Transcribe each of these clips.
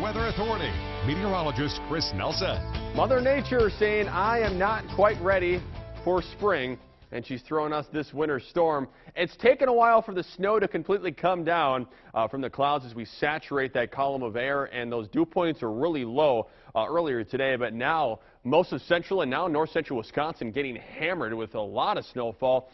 Weather Authority, meteorologist Chris Nelson. Mother Nature saying, I am not quite ready for spring, and she's throwing us this winter storm. It's taken a while for the snow to completely come down from the clouds as we saturate that column of air, and those dew points are really low earlier today, but now most of central and now north central Wisconsin getting hammered with a lot of snowfall.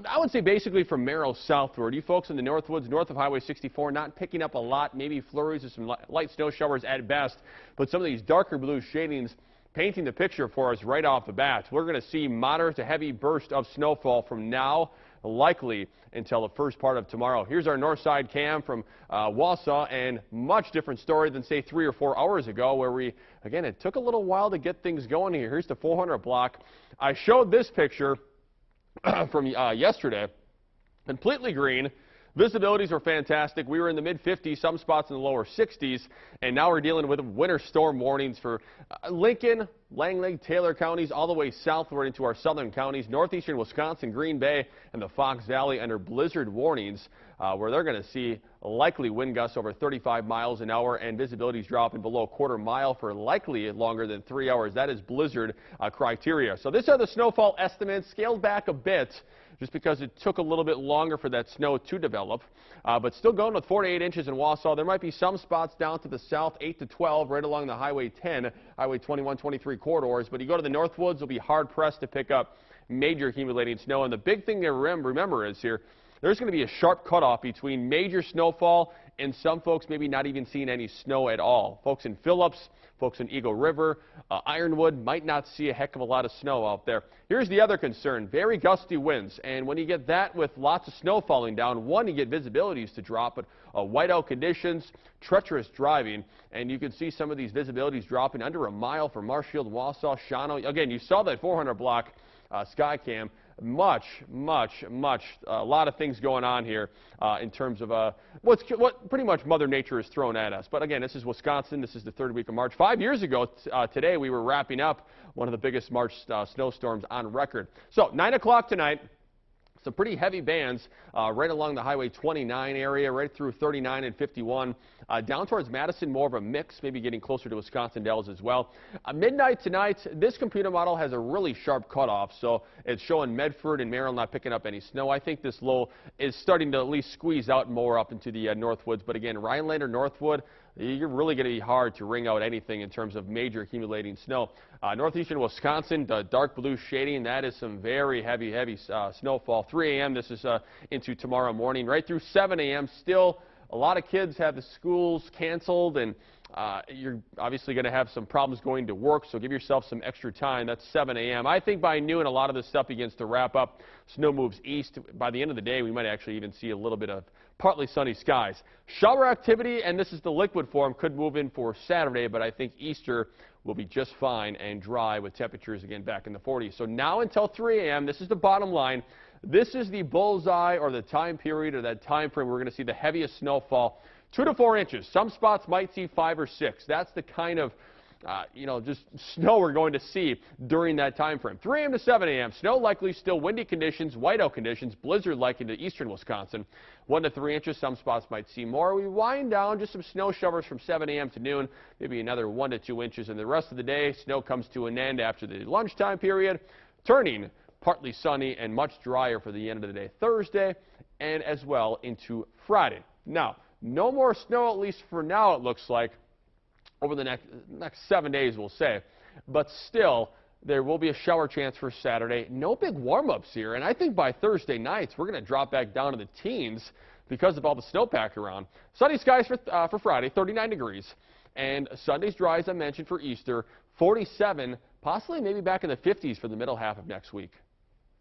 I would say basically from Merrill southward. You folks in the Northwoods, north of Highway 64, not picking up a lot, maybe flurries or some light snow showers at best, but some of these darker blue shadings painting the picture for us right off the bat. We're going to see moderate to heavy burst of snowfall from now, likely until the first part of tomorrow. Here's our north side cam from Wausau, and much different story than say 3 or 4 hours ago, where again, it took a little while to get things going here. Here's the 400 block. I showed this picture from yesterday, completely green. Visibilities were fantastic. We were in the mid-50s, some spots in the lower 60s, and now we're dealing with winter storm warnings for Lincoln, Langley, Taylor counties, all the way southward into our southern counties, northeastern Wisconsin, Green Bay, and the Fox Valley under blizzard warnings, where they're going to see likely wind gusts over 35 miles an hour and visibilities dropping below a quarter mile for likely longer than 3 hours. That is blizzard criteria. So these are the snowfall estimates, scaled back a bit, just because it took a little bit longer for that snow to develop. But still going with 4 to 8 inches in Wausau. There might be some spots down to the south, 8 to 12, right along the Highway 10, Highway 21, 23 corridors. But you go to the Northwoods, you'll be hard-pressed to pick up major accumulating snow. And the big thing to remember is here, there's going to be a sharp cutoff between major snowfall and some folks maybe not even seeing any snow at all. Folks in Phillips, folks in Eagle River, Ironwood might not see a heck of a lot of snow out there. Here's the other concern, very gusty winds. And when you get that with lots of snow falling down, one, you get visibilities to drop, but whiteout conditions, treacherous driving, and you can see some of these visibilities dropping under a mile for Marshfield, Wausau, Shawano. Again, you saw that 400 block sky cam. A lot of things going on here in terms of what pretty much Mother Nature has thrown at us. But again, this is Wisconsin. This is the third week of March. 5 years ago today, we were wrapping up one of the biggest March snowstorms on record. So 9 o'clock tonight. Some pretty heavy bands right along the Highway 29 area, right through 39 and 51. Down towards Madison, more of a mix, maybe getting closer to Wisconsin Dells as well. Midnight tonight, this computer model has a really sharp cutoff, so it's showing Medford and Merrill not picking up any snow. I think this low is starting to at least squeeze out more up into the Northwoods. But again, Rhinelander, Northwood, you're really going to be hard to ring out anything in terms of major accumulating snow. Northeastern Wisconsin, the dark blue shading, that is some very heavy snowfall. 3 a.m. This is into tomorrow morning, right through 7 a.m. Still, a lot of kids have the schools canceled, and you're obviously going to have some problems going to work, so give yourself some extra time. That's 7 a.m. I think by noon, a lot of this stuff begins to wrap up. Snow moves east. By the end of the day, we might actually even see a little bit of partly sunny skies. Shower activity, and this is the liquid form, could move in for Saturday, but I think Easter will be just fine and dry with temperatures again back in the 40s. So now until 3 a.m., this is the bottom line. This is the bullseye or the time period or that time frame we're going to see the heaviest snowfall, 2 to 4 inches. Some spots might see 5 or 6. That's the kind of just snow we're going to see during that time frame. 3 a.m. to 7 a.m. Snow likely, still windy conditions, whiteout conditions, blizzard-like into eastern Wisconsin. 1 to 3 inches. Some spots might see more. We wind down, just some snow showers from 7 a.m. to noon, maybe another 1 to 2 inches. And the rest of the day, snow comes to an end after the lunchtime period, turning partly sunny and much drier for the end of the day Thursday and as well into Friday. Now, no more snow, at least for now, it looks like, over the next 7 days, we'll say. But still, there will be a shower chance for Saturday. No big warm-ups here. And I think by Thursday nights, we're going to drop back down to the teens because of all the snowpack around. Sunny skies for Friday, 39 degrees. And Sunday's dry, as I mentioned, for Easter, 47, possibly maybe back in the 50s for the middle half of next week.